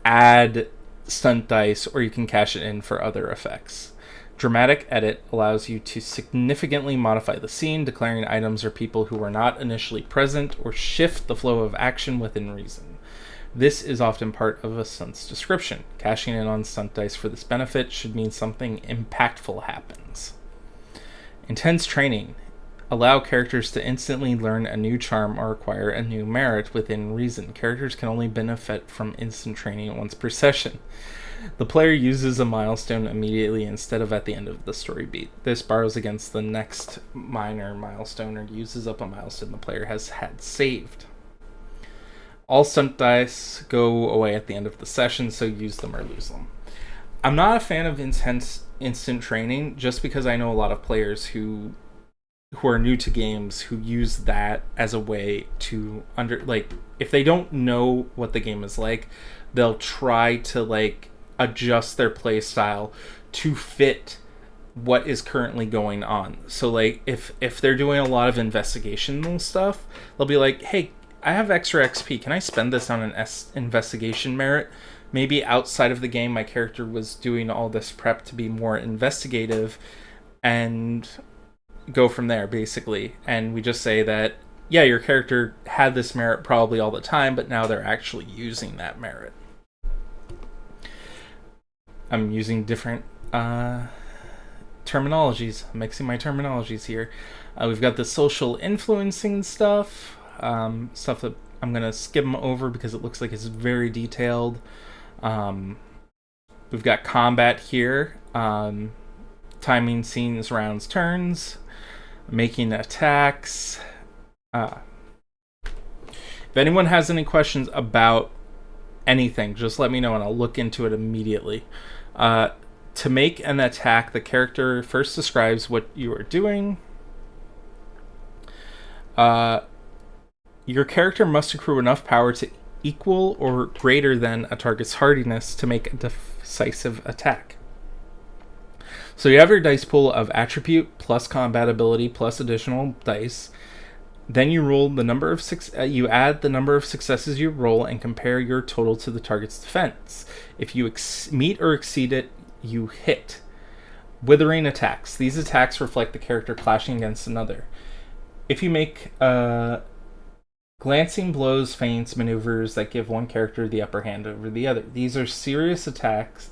add stunt dice or you can cash it in for other effects. Dramatic edit allows you to significantly modify the scene, declaring items or people who were not initially present, or shift the flow of action within reason. This is often part of a stunt's description. Cashing in on stunt dice for this benefit should mean something impactful happens. Intense training. Allow characters to instantly learn a new charm or acquire a new merit within reason. Characters can only benefit from instant training once per session. The player uses a milestone immediately instead of at the end of the story beat. This borrows against the next minor milestone or uses up a milestone the player has had saved. All stunt dice go away at the end of the session, so use them or lose them. I'm not a fan of intense instant training just because I know a lot of players who are new to games who use that as a way to if they don't know what the game is like, they'll try to adjust their play style to fit what is currently going on. So if they're doing a lot of investigational stuff, they'll be like, hey, I have extra XP. Can I spend this on an investigation merit? Maybe outside of the game, my character was doing all this prep to be more investigative, and go from there, basically. And we just say that, yeah, your character had this merit probably all the time, but now they're actually using that merit. I'm using different terminologies. I'm mixing my terminologies here. We've got the social influencing stuff. Stuff that I'm going to skim over because it looks like it's very detailed. We've got combat here. Timing scenes, rounds, turns. Making attacks. If anyone has any questions about anything, just let me know and I'll look into it immediately. To make an attack, the character first describes what you are doing. Your character must accrue enough power to equal or greater than a target's hardiness to make a decisive attack. So you have your dice pool of attribute plus combat ability plus additional dice. Then you roll the number of you add the number of successes you roll and compare your total to the target's defense. If you meet or exceed it, you hit. Withering attacks. These attacks reflect the character clashing against another. If you make glancing blows, feints, maneuvers that give one character the upper hand over the other. These are serious attacks,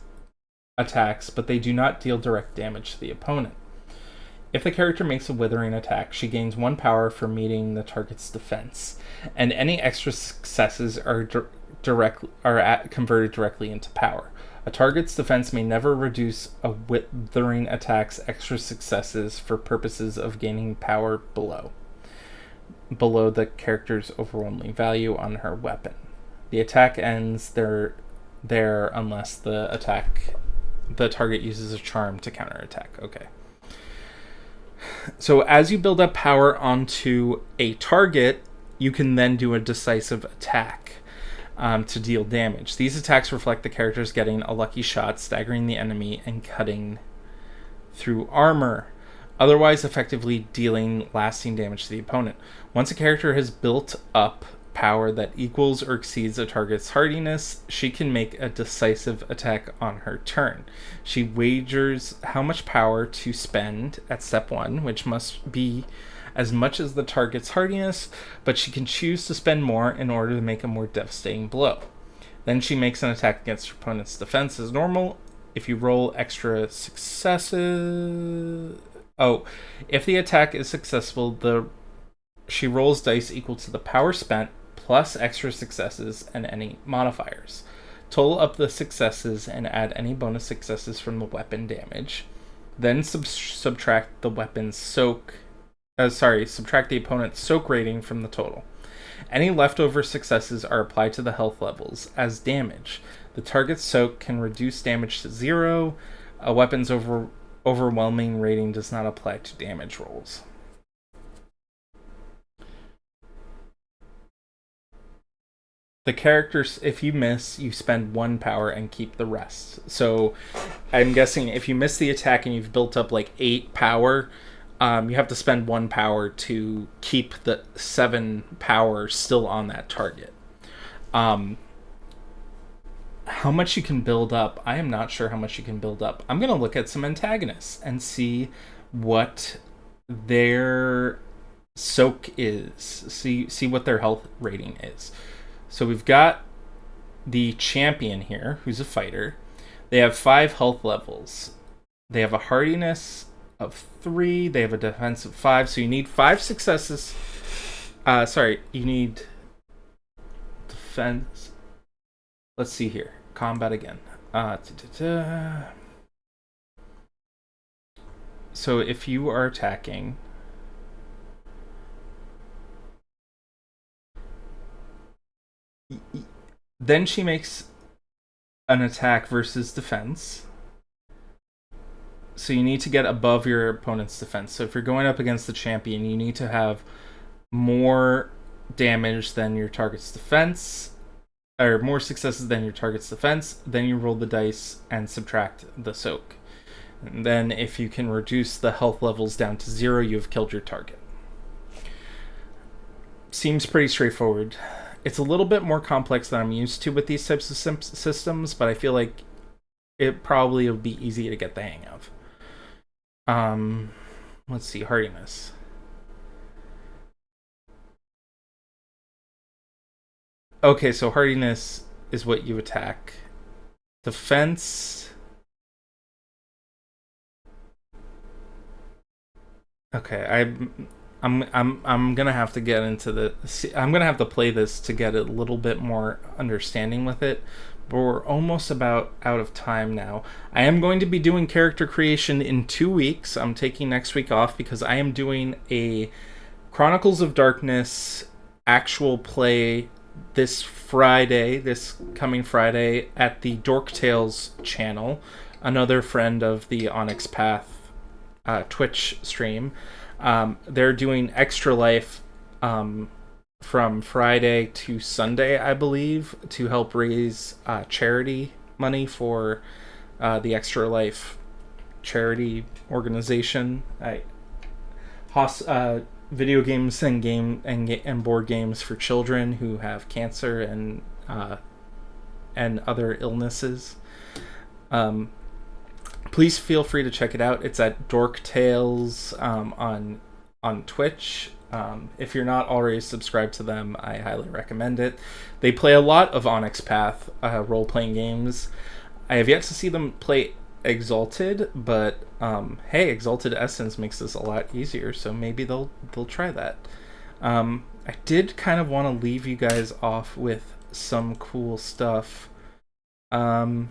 but they do not deal direct damage to the opponent. If the character makes a withering attack, she gains 1 power for meeting the target's defense, and any extra successes are converted directly into power. A target's defense may never reduce a withering attack's extra successes for purposes of gaining power below the character's overwhelming value on her weapon. The attack ends there unless the target uses a charm to counterattack. Okay. So as you build up power onto a target, you can then do a decisive attack to deal damage. These attacks reflect the characters getting a lucky shot, staggering the enemy, and cutting through armor, otherwise effectively dealing lasting damage to the opponent. Once a character has built up power that equals or exceeds a target's hardiness, she can make a decisive attack on her turn. She wagers how much power to spend at step 1, which must be as much as the target's hardiness, but she can choose to spend more in order to make a more devastating blow. Then she makes an attack against her opponent's defense as normal. If you roll extra successes... if the attack is successful, she rolls dice equal to the power spent plus extra successes and any modifiers. Total up the successes and add any bonus successes from the weapon damage. Then subtract the opponent's soak rating from the total. Any leftover successes are applied to the health levels as damage. The target's soak can reduce damage to 0. A weapon's overwhelming rating does not apply to damage rolls. The characters, if you miss, you spend 1 power and keep the rest. So I'm guessing if you miss the attack and you've built up like 8 power, you have to spend 1 power to keep the 7 power still on that target. How much you can build up, I am not sure how much you can build up. I'm going to look at some antagonists and see what their soak is. See what their health rating is. So we've got the champion here, who's a fighter. They have 5 health levels. They have a hardiness of 3. They have a defense of 5. So you need 5 successes. You need defense. Let's see here. Combat again. So if you are attacking... Then she makes an attack versus defense. So you need to get above your opponent's defense. So if you're going up against the champion, you need to have more damage than your target's defense, or more successes than your target's defense. Then you roll the dice and subtract the soak. And then if you can reduce the health levels down to 0, you've killed your target. Seems pretty straightforward. It's a little bit more complex than I'm used to with these types of systems, but I feel like it probably would be easy to get the hang of. Let's see, hardiness. Okay, so hardiness is what you attack. Defense. Okay, I'm gonna have to get into I'm gonna have to play this to get a little bit more understanding with it, but we're almost about out of time now. I am going to be doing character creation in 2 weeks. I'm taking next week off because I am doing a Chronicles of Darkness actual play this coming Friday at the Dork Tales channel, another friend of the Onyx Path Twitch stream. They're doing Extra Life from Friday to Sunday, I believe, to help raise charity money for the Extra Life charity organization. video games and board games for children who have cancer and other illnesses. Please feel free to check it out. It's at Dork Tales on Twitch. If you're not already subscribed to them, I highly recommend it. They play a lot of Onyx Path role-playing games. I have yet to see them play Exalted, but hey, Exalted Essence makes this a lot easier, so maybe they'll try that. I did kind of want to leave you guys off with some cool stuff. Let's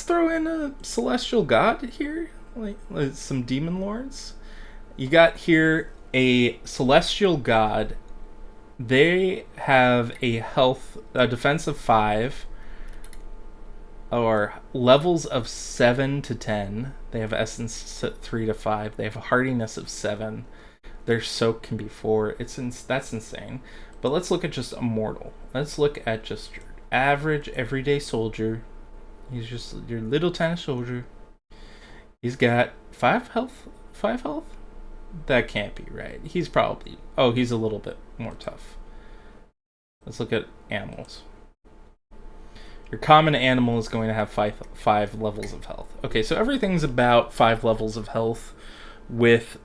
throw in a celestial god here, like some demon lords. You got here a celestial god. They have a defense of 5, or levels of 7 to 10. They have essence 3 to 5. They have a hardiness of 7. Their soak can be 4. That's insane. But let's look at just a mortal. Let's look at just your average everyday soldier. He's just your little tiny soldier. He's got 5 health. 5 health? That can't be right. He's probably... Oh, he's a little bit more tough. Let's look at animals. Your common animal is going to have 5 levels of health. Okay, so everything's about 5 levels of health with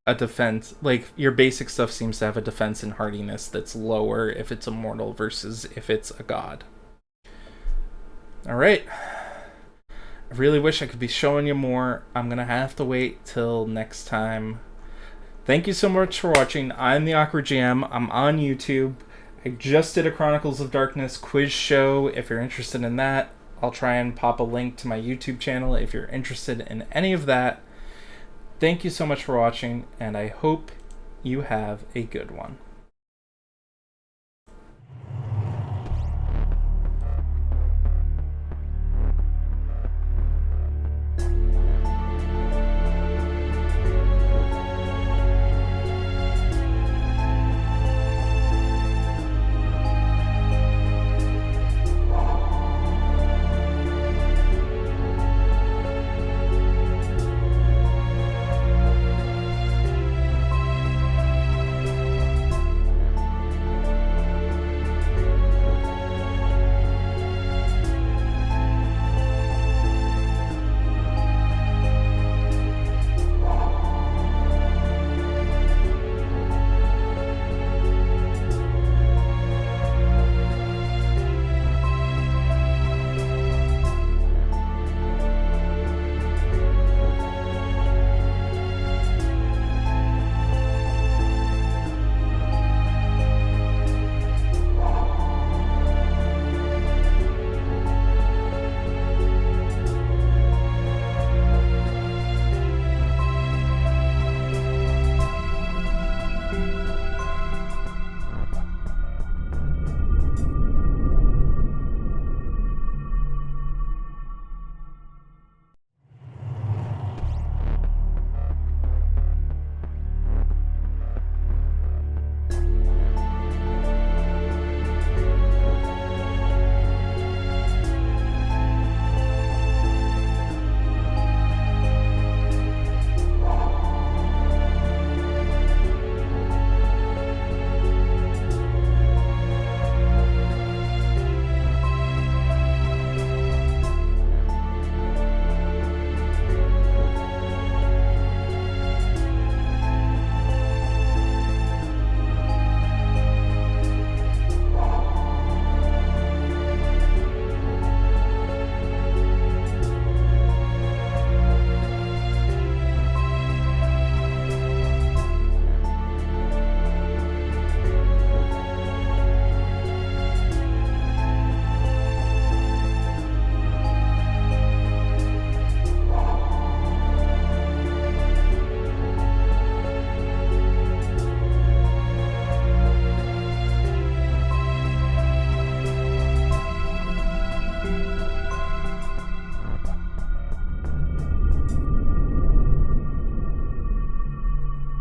a defense. Like, your basic stuff seems to have a defense and hardiness that's lower if it's a mortal versus if it's a god. Alright. I really wish I could be showing you more. I'm going to have to wait till next time. Thank you so much for watching. I'm the Awkward GM. I'm on YouTube. I just did a Chronicles of Darkness quiz show. If you're interested in that, I'll try and pop a link to my YouTube channel if you're interested in any of that. Thank you so much for watching, and I hope you have a good one.